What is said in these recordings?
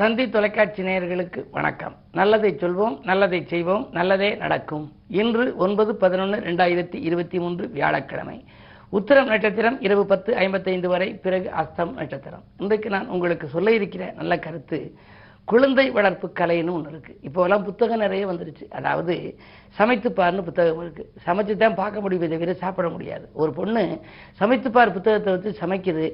தந்தி தொலைக்காட்சி நேயர்களுக்கு வணக்கம். நல்லதை சொல்வோம், நல்லதை செய்வோம், நல்லதே நடக்கும். இன்று 9/11/2023 வியாழக்கிழமை. உத்திரம் நட்சத்திரம் இரவு 10:55 வரை, பிறகு அஸ்தம் நட்சத்திரம். இன்றைக்கு நான் உங்களுக்கு சொல்ல இருக்கிற நல்ல கருத்து, குழந்தை வளர்ப்பு கலைன்னு ஒன்று இருக்குது. இப்போலாம் புத்தகம் நிறைய வந்துருச்சு. அதாவது சமைத்துப்பார்னு புத்தகம் இருக்குது. சமைச்சு தான் பார்க்க முடியுமே தவிர சாப்பிட முடியாது. ஒரு பொண்ணு சமைத்துப்பார் புத்தகத்தை வச்சு சமைக்குது.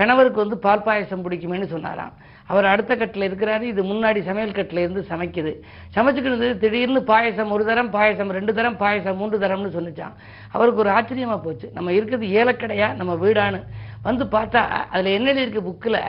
கணவருக்கு பால் பாயசம் பிடிக்குமேனு சொன்னாராம். அவர் அடுத்த கட்டில் இருக்கிறாரு, இது முன்னாடி சமையல் கட்டில் இருந்து சமைக்குது. சமைச்சுக்கிட்டு திடீர்னு பாயசம் 1 தரம், பாயசம் 2 தரம், பாயசம் 3 தரம்னு சொன்னிச்சான். அவருக்கு ஒரு ஆச்சரியமாக போச்சு. நம்ம இருக்கிறது ஏலக்கடையா நம்ம வீடான்னு பார்த்தா அதில் என்ன இருக்கு புக்கில்,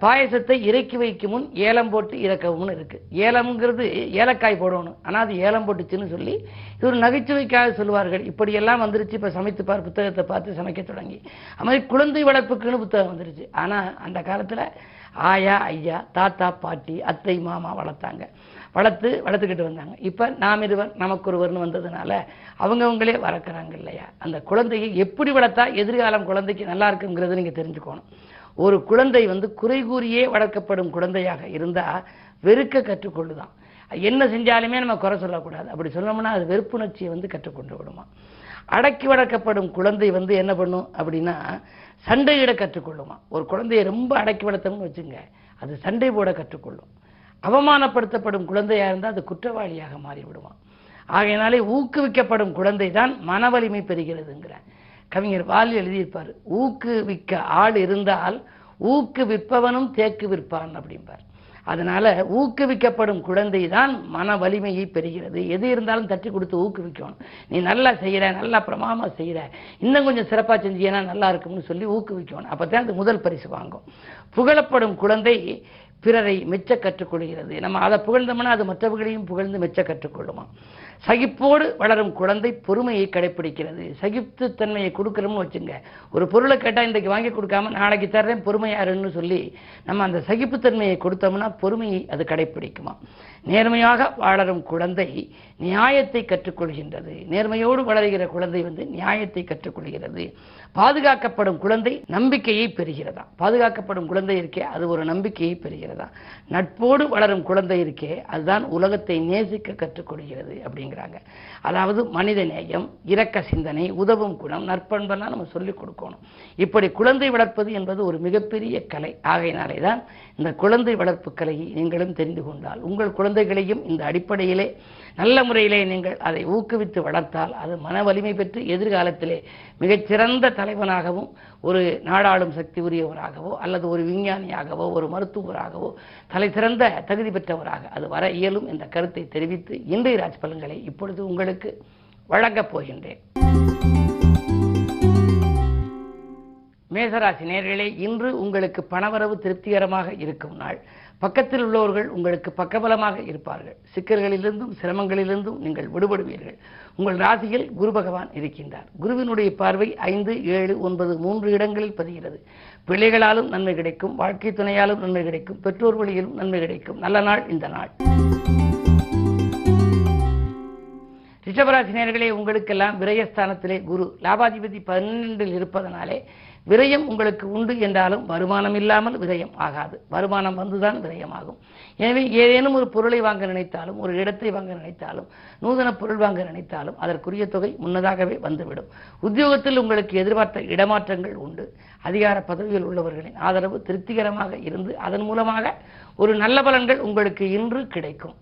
பாயசத்தை இறக்கி வைக்கும் முன் ஏலம் போட்டு இறக்கவும் இருக்கு. ஏலம்ங்கிறது ஏலக்காய் போடணும், ஆனால் அது ஏலம் போட்டுச்சுன்னு சொல்லி இது ஒரு நகைச்சுவைக்காக சொல்லுவார்கள். இப்படியெல்லாம் வந்துருச்சு. இப்போ சமைத்துப்பார் புத்தகத்தை பார்த்து சமைக்க தொடங்கி. அது மாதிரி குழந்தை வளர்ப்புக்குன்னு புத்தகம் வந்துருச்சு. ஆனால் அந்த காலத்தில் ஆயா, ஐயா, தாத்தா, பாட்டி, அத்தை, மாமா வளர்த்துக்கிட்டு வந்தாங்க. இப்போ நாம் இருவர் நமக்கு ஒருவர்னு வந்ததுனால அவங்கவுங்களே வளர்க்குறாங்க இல்லையா. அந்த குழந்தையை எப்படி வளர்த்தா எதிர்காலம் குழந்தைக்கு நல்லா இருக்குங்கிறது நீங்கள் தெரிஞ்சுக்கணும். ஒரு குழந்தை குறை கூறியே வளர்க்கப்படும் குழந்தையாக இருந்தால் வெறுக்க கற்றுக்கொள்ளுதான். என்ன செஞ்சாலுமே நம்ம குறை சொல்லக்கூடாது. அப்படி சொன்னோம்னா அது வெறுப்புணர்ச்சியை கற்றுக்கொண்டு விடுமா. அடக்கி வளர்க்கப்படும் குழந்தை என்ன பண்ணும் அப்படின்னா சண்டையிட கற்றுக்கொள்ளுமா. ஒரு குழந்தையை ரொம்ப அடக்கி வளர்த்தோம்னு வச்சுங்க, அது சண்டை போட கற்றுக்கொள்ளும். அவமானப்படுத்தப்படும் குழந்தையாக இருந்தால் அது குற்றவாளியாக மாறிவிடுமா. ஆகையினாலே ஊக்குவிக்கப்படும் குழந்தை தான் மன வலிமை பெறுகிறதுங்கிற கவிஞர் வாலி எழுதியிருப்பார். ஊக்குவிக்க ஆள் இருந்தால் ஊக்குவிப்பவனும் தேக்கு விற்பான் அப்படிம்பார். அதனால ஊக்குவிக்கப்படும் குழந்தை தான் மன வலிமையை பெறுகிறது. எது இருந்தாலும் தட்டி கொடுத்து ஊக்குவிக்கணும். நீ நல்லா செய்கிற, நல்லா பிரமாமா செய்கிற, இன்னும் கொஞ்சம் சிறப்பாக செஞ்சீங்கன்னா நல்லா இருக்கும்னு சொல்லி ஊக்குவிக்கணும். அப்போதான் அது முதல் பரிசு வாங்கும். புகழப்படும் குழந்தை பிறரை மெச்ச கற்றுக்கொள்கிறது. நம்ம அதை புகழ்ந்தோம்னா அது மற்றவர்களையும் புகழ்ந்து மெச்ச கற்றுக்கொள்ளுமா. சகிப்போடு வளரும் குழந்தை பொறுமையை கடைப்பிடிக்கிறது. சகிப்புத்தன்மையை கொடுக்குறோம்னு வச்சுங்க, ஒரு பொருளை கேட்டால் இன்றைக்கு வாங்கி கொடுக்காம நாளைக்கு தர்றேன் பொறுமையாருன்னு சொல்லி நம்ம அந்த சகிப்புத்தன்மையை கொடுத்தோம்னா பொறுமையை அது கடைப்பிடிக்குமா. நேர்மையாக வளரும் குழந்தை நியாயத்தை கற்றுக்கொள்கின்றது. நேர்மையோடு வளர்கிற குழந்தை நியாயத்தை கற்றுக்கொள்கிறது. பாதுகாக்கப்படும் குழந்தை நம்பிக்கையை பெறுகிறதா. பாதுகாக்கப்படும் குழந்தை இருக்கே அது ஒரு நம்பிக்கையை பெறுகிறதா. நட்போடு வளரும் குழந்தை இருக்கே அதுதான் உலகத்தை நேசிக்க கற்றுக்கொள்கிறது அப்படிங்கிறாங்க. அதாவது மனித நேயம், இரக்க சிந்தனை, உதவும் குணம், நற்பண்பெல்லாம் நம்ம சொல்லிக் கொடுக்கணும். இப்படி குழந்தை வளர்ப்பது என்பது ஒரு மிகப்பெரிய கலை. ஆகையினாலே தான் இந்த குழந்தை வளர்ப்பு கலையை நீங்களும் தெரிந்து கொண்டால் உங்கள் குழந்தைகளையும் இந்த அடிப்படையிலே நல்ல முறையிலே நீங்கள் அதை ஊக்குவித்து வளர்த்தால் அது மன வலிமை பெற்று எதிர்காலத்திலே மிகச்சிறந்த தலைவனாகவும் ஒரு நாடாளும் சக்தி உரியவராகவோ அல்லது ஒரு விஞ்ஞானியாகவோ ஒரு மருத்துவராகவோ தலை சிறந்த தகுதி பெற்றவராக அது வர இயலும் என்ற கருத்தை தெரிவித்து இன்றைய ராசி பலன்களை இப்பொழுது உங்களுக்கு வழங்கப் போகின்றேன். மேசராசி நேயர்களே, இன்று உங்களுக்கு பணவரவு திருப்திகரமாக இருக்கும் நாள். பக்கத்தில் உள்ளவர்கள் உங்களுக்கு பக்கபலமாக இருப்பார்கள். சிக்கல்களிலிருந்தும் சிரமங்களிலிருந்தும் நீங்கள் விடுபடுவீர்கள். உங்கள் ராசியில் குரு பகவான் இருக்கின்றார். குருவினுடைய பார்வை 5, 7, 9, 3 இடங்களில் பதிகிறது. பிள்ளைகளாலும் நன்மை கிடைக்கும், வாழ்க்கை துணையாலும் நன்மை கிடைக்கும், பெற்றோர் வழியிலும் நன்மை கிடைக்கும். நல்ல நாள் இந்த நாள். ரிஷபராசி நேயர்களே, உங்களுக்கெல்லாம் விரயஸ்தானத்திலே குரு லாபாதிபதி 12 இருப்பதனாலே விரயம் உங்களுக்கு உண்டு என்றாலும் வருமானம் இல்லாமல் விரயம் ஆகாது. வருமானம் வந்துதான் விரயமாகும். எனவே ஏதேனும் ஒரு பொருளை வாங்க நினைத்தாலும், ஒரு இடத்தை வாங்க நினைத்தாலும், நூதன பொருள் வாங்க நினைத்தாலும் அதற்குரிய தொகை முன்னதாகவே வந்துவிடும். உத்தியோகத்தில் உங்களுக்கு எதிர்பார்த்த இடமாற்றங்கள் உண்டு. அதிகார பதவியில் உள்ளவர்களின் ஆதரவு திருப்திகரமாக இருந்து அதன் மூலமாக ஒரு நல்ல பலன்கள் உங்களுக்கு இன்று கிடைக்கும்.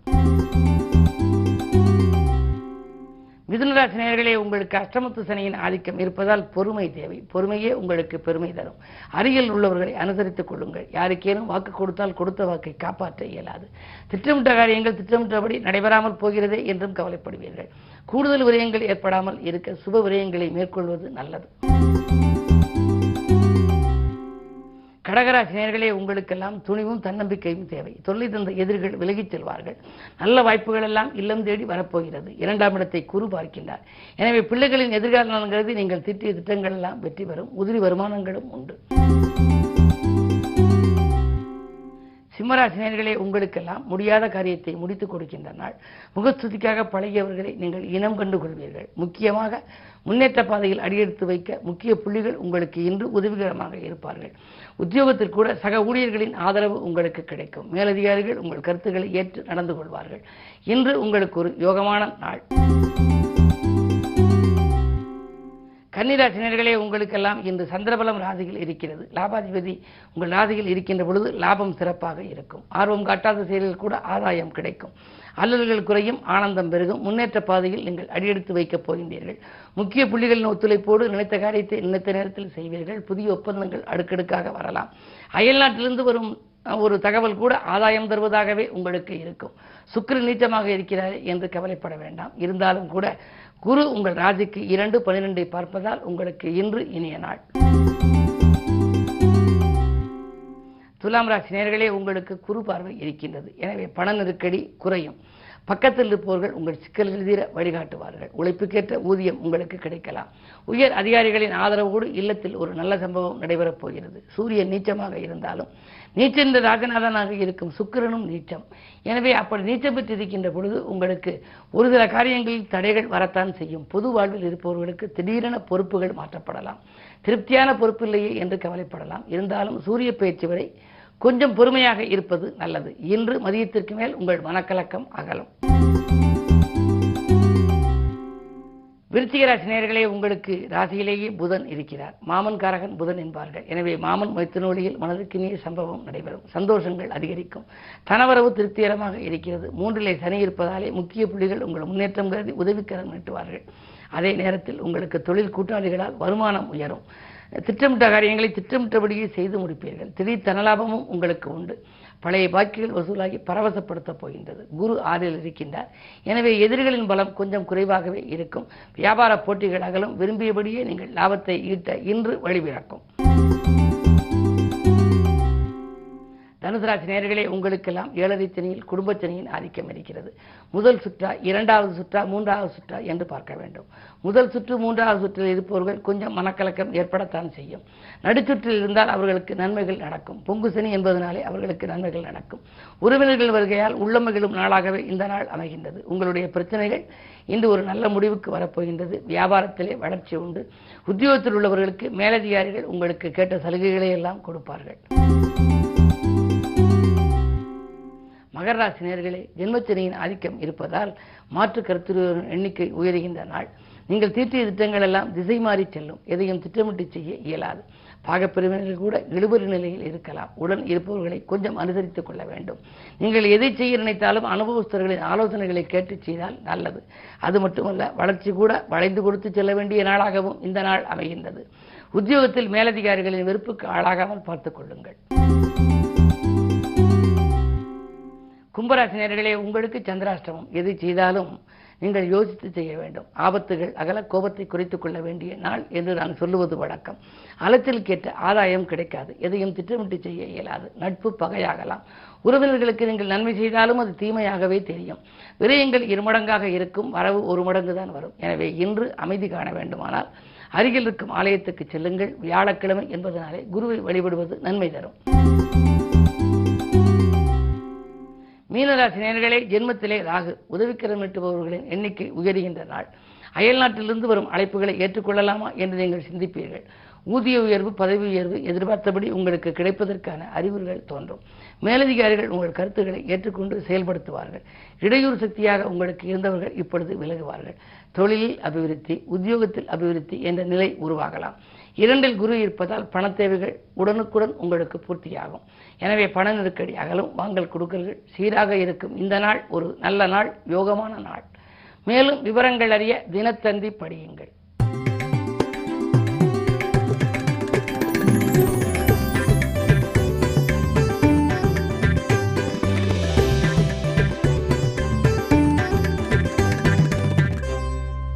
மிதுனராசி நேயர்களே, உங்களுக்கு அஷ்டமத்து சனியின் ஆதிக்கம் இருப்பதால் பொறுமை தேவை. பொறுமையே உங்களுக்கு பெருமை தரும். அருகில் உள்ளவர்களை அனுசரித்துக் கொள்ளுங்கள். யாருக்கேனும் வாக்கு கொடுத்தால் கொடுத்த வாக்கை காப்பாற்ற இயலாது. திட்டமிட்ட காரியங்கள் திட்டமிட்டபடி நடைபெறாமல் போகிறதே என்றும் கவலைப்படுவீர்கள். கூடுதல் விரயங்கள் ஏற்படாமல் இருக்க சுப விரயங்களை மேற்கொள்வது நல்லது. கடகராசி நேயர்களே, உங்களுக்கெல்லாம் துணிவும் தன்னம்பிக்கையும் தேவை. தொல்லை தந்த எதிரிகள் விலகிச் செல்வார்கள். நல்ல வாய்ப்புகள் எல்லாம் இல்லம் தேடி வரப்போகிறது. 2ஆம் இடத்தை குரு பார்க்கின்றார். எனவே பிள்ளைகளின் எதிர்கால நலன்கிறது நீங்கள் திட்டிய திட்டங்கள் எல்லாம் வெற்றி பெறும். உதிரி வருமானங்களும் உண்டு. சிம்மராசினியர்களே, உங்களுக்கெல்லாம் முடியாத காரியத்தை முடித்துக் கொடுக்கின்ற நாள். முகஸ்துதிக்காக பழகியவர்களை நீங்கள் இனம் கண்டு கொள்வீர்கள். முக்கியமாக முன்னேற்ற பாதையில் அடியெடுத்து வைக்க முக்கிய புள்ளிகள் உங்களுக்கு இன்று உதவிகரமாக இருப்பார்கள். உத்தியோகத்தில் கூட சக ஊழியர்களின் ஆதரவு உங்களுக்கு கிடைக்கும். மேலதிகாரிகள் உங்கள் கருத்துக்களை ஏற்று நடந்து கொள்வார்கள். இன்று உங்களுக்கு ஒரு யோகமான நாள். கன்னிராசினியர்களே, உங்களுக்கெல்லாம் இன்று சந்திரபலம் ராசியில் இருக்கிறது. லாபாதிபதி உங்கள் ராசியில் இருக்கின்ற பொழுது லாபம் சிறப்பாக இருக்கும். ஆர்வம் காட்டாத செயலில் கூட ஆதாயம் கிடைக்கும். அல்லல்கள் குறையும், ஆனந்தம் பெருகும். முன்னேற்ற பாதையில் நீங்கள் அடியெடுத்து வைக்கப் போகின்றீர்கள். முக்கிய புள்ளிகளின் ஒத்துழைப்போடு நினைத்த காரியத்தை நினைத்த நேரத்தில் செய்வீர்கள். புதிய ஒப்பந்தங்கள் அடுக்கடுக்காக வரலாம். அயல்நாட்டிலிருந்து வரும் ஒரு தகவல் கூட ஆதாயம் தருவதாகவே உங்களுக்கு இருக்கும். சுக்கிரன் நீச்சமாக இருக்கிறார் என்று கவலைப்பட வேண்டாம். இருந்தாலும் கூட குரு உங்கள் ராசிக்கு 2-12 பார்ப்பதால் உங்களுக்கு இன்று இனிய நாள். துலாம் ராசி நேயர்களே, உங்களுக்கு குரு பார்வை இருக்கின்றது. எனவே பண நெருக்கடி குறையும். பக்கத்தில் இருப்பவர்கள் உங்கள் சிக்கல்கள் தீர வழிகாட்டுவார்கள். உழைப்புக்கேற்ற ஊதியம் உங்களுக்கு கிடைக்கலாம். உயர் அதிகாரிகளின் ஆதரவோடு இல்லத்தில் ஒரு நல்ல சம்பவம் நடைபெறப் போகிறது. சூரியன் நீச்சமாக இருந்தாலும் நீச்சென்ற ராஜநாதனாக இருக்கும் சுக்கிரனும் நீச்சம். எனவே அப்படி நீச்சம் பெற்றிருக்கின்ற பொழுது உங்களுக்கு ஒரு சில காரியங்களில் தடைகள் வரத்தான் செய்யும். பொது வாழ்வில் இருப்பவர்களுக்கு திடீரென பொறுப்புகள் மாற்றப்படலாம். திருப்தியான பொறுப்பில்லையே என்று கவலைப்படலாம். இருந்தாலும் சூரிய பயிற்சி வரை கொஞ்சம் பொறுமையாக இருப்பது நல்லது. இன்று மதியத்திற்கு மேல் உங்கள் மனக்கலக்கம் அகலும். விருச்சிக ராசி நேயர்களே, உங்களுக்கு ராசியிலேயே புதன் இருக்கிறார். மாமன் காரகன் புதன் என்பார்கள். எனவே மாமன் மைத்தினொழியில் மனதுக்கினிய சம்பவம் நடைபெறும். சந்தோஷங்கள் அதிகரிக்கும். தனவரவு திருப்திகரமாக இருக்கிறது. 3லே சனி இருப்பதாலே முக்கிய புள்ளிகள் உங்கள் முன்னேற்றம் கருதி உதவிக்கரம் நீட்டுவார்கள். அதே நேரத்தில் உங்களுக்கு தொழில் கூட்டாளிகளால் வருமானம் உயரும். திட்டமிட்ட காரியங்களை திட்டமிட்டபடியே செய்து முடிப்பீர்கள். திடீர் தனலாபமும் உங்களுக்கு உண்டு. பழைய பாக்கிகள் வசூலாகி பரவசப்படுத்தப் போகின்றது. குரு 6ல் இருக்கின்றார். எனவே எதிரிகளின் பலம் கொஞ்சம் குறைவாகவே இருக்கும். வியாபார போட்டிகள் அகலும். விரும்பியபடியே நீங்கள் லாபத்தை ஈட்ட இன்று வழிபிறக்கும். தனுசு ராசி நேயர்களே, உங்களுக்கெல்லாம் 7ரை சனியில் குடும்பச் சனியின் ஆதிக்கம் இருக்கிறது. முதல் சுற்றா, 2வது சுற்றா, 3வது சுற்றா என்று பார்க்க வேண்டும். முதல் சுற்று 3வது சுற்றில் இருப்பவர்கள் கொஞ்சம் மனக்கலக்கம் ஏற்படத்தான் செய்யும். நடுச்சுற்றில் இருந்தால் அவர்களுக்கு நன்மைகள் நடக்கும். பொங்கு சனி என்பதனாலே அவர்களுக்கு நன்மைகள் நடக்கும். உறவினர்கள் வருகையால் உள்ளமகிழும் நாளாகவே இந்த நாள் அமைகின்றது. உங்களுடைய பிரச்சனைகள் இன்று ஒரு நல்ல முடிவுக்கு வரப்போகின்றது. வியாபாரத்திலே வளர்ச்சி உண்டு. உத்தியோகத்தில் உள்ளவர்களுக்கு மேலதிகாரிகள் உங்களுக்கு கேட்ட சலுகைகளை எல்லாம் கொடுப்பார்கள். மகர ராசி நேயர்களே, ஜென்மச்சனியின் ஆதிக்கம் இருப்பதால் மாற்று கருத்துருவின் எண்ணிக்கை உயர்கின்ற நாள். நீங்கள் தீட்டிய திட்டங்கள் எல்லாம் திசை மாறி செல்லும். எதையும் திட்டமிட்டு செய்ய இயலாது. பாகப்பிரிவினர்கள் கூட இழுபறி நிலையில் இருக்கலாம். உடன் இருப்பவர்களை கொஞ்சம் அனுசரித்துக் கொள்ள வேண்டும். நீங்கள் எதை செய்ய நினைத்தாலும் அனுபவஸ்தர்களின் ஆலோசனைகளை கேட்டு செய்தால் நல்லது. அது மட்டுமல்ல, வளர்ச்சி கூட வளைந்து கொடுத்து செல்ல வேண்டிய நாளாகவும் இந்த நாள் அமைகின்றது. உத்தியோகத்தில் மேலதிகாரிகளின் வெறுப்புக்கு ஆளாகாமல் பார்த்துக் கொள்ளுங்கள். கும்பராசி நேயர்களே, உங்களுக்கு சந்திராஷ்டமம். எது செய்தாலும் நீங்கள் யோசித்து செய்ய வேண்டும். ஆபத்துகள் அகல கோபத்தை குறைத்துக் கொள்ள வேண்டிய நாள் என்று நான் சொல்லுவது வழக்கம். அலத்தில் கேட்ட ஆதாயம் கிடைக்காது. எதையும் திட்டமிட்டு செய்ய இயலாது. நட்பு பகையாகலாம். உறவினர்களுக்கு நீங்கள் நன்மை செய்தாலும் அது தீமையாகவே தெரியும். விரயங்கள் 2 மடங்காக இருக்கும். வரவு 1 மடங்கு தான் வரும். எனவே இன்று அமைதி காண வேண்டுமானால் அருகில் இருக்கும் ஆலயத்துக்கு செல்லுங்கள். வியாழக்கிழமை என்பதனாலே குருவை வழிபடுவது நன்மை தரும். மீனராசி நேயர்களே, ஜென்மத்திலே ராகு உதவிக்கரம் நீட்டுபவர்களின் எண்ணிக்கை உயர்கின்ற நாள். அயல்நாட்டிலிருந்து வரும் அழைப்புகளை ஏற்றுக்கொள்ளலாமா என்று நீங்கள் சிந்திப்பீர்கள். ஊதிய உயர்வு, பதவி உயர்வு எதிர்பார்த்தபடி உங்களுக்கு கிடைப்பதற்கான அறிகுறிகள் தோன்றும். மேலதிகாரிகள் உங்கள் கருத்துக்களை ஏற்றுக்கொண்டு செயல்படுத்துவார்கள். இடையூறு சக்தியாக உங்களுக்கு இருந்தவர்கள் இப்பொழுது விலகுவார்கள். தொழிலில் அபிவிருத்தி, உத்தியோகத்தில் அபிவிருத்தி என்ற நிலை உருவாகலாம். 2ல் குரு இருப்பதால் பண தேவைகள் உடனுக்குடன் உங்களுக்கு பூர்த்தியாகும். எனவே பண நெருக்கடி அகலும். வாங்கல் கொடுக்கல்கள் சீராக இருக்கும். இந்த நாள் ஒரு நல்ல நாள், யோகமான நாள். மேலும் விவரங்கள் அறிய தினத்தந்தி படியுங்கள்.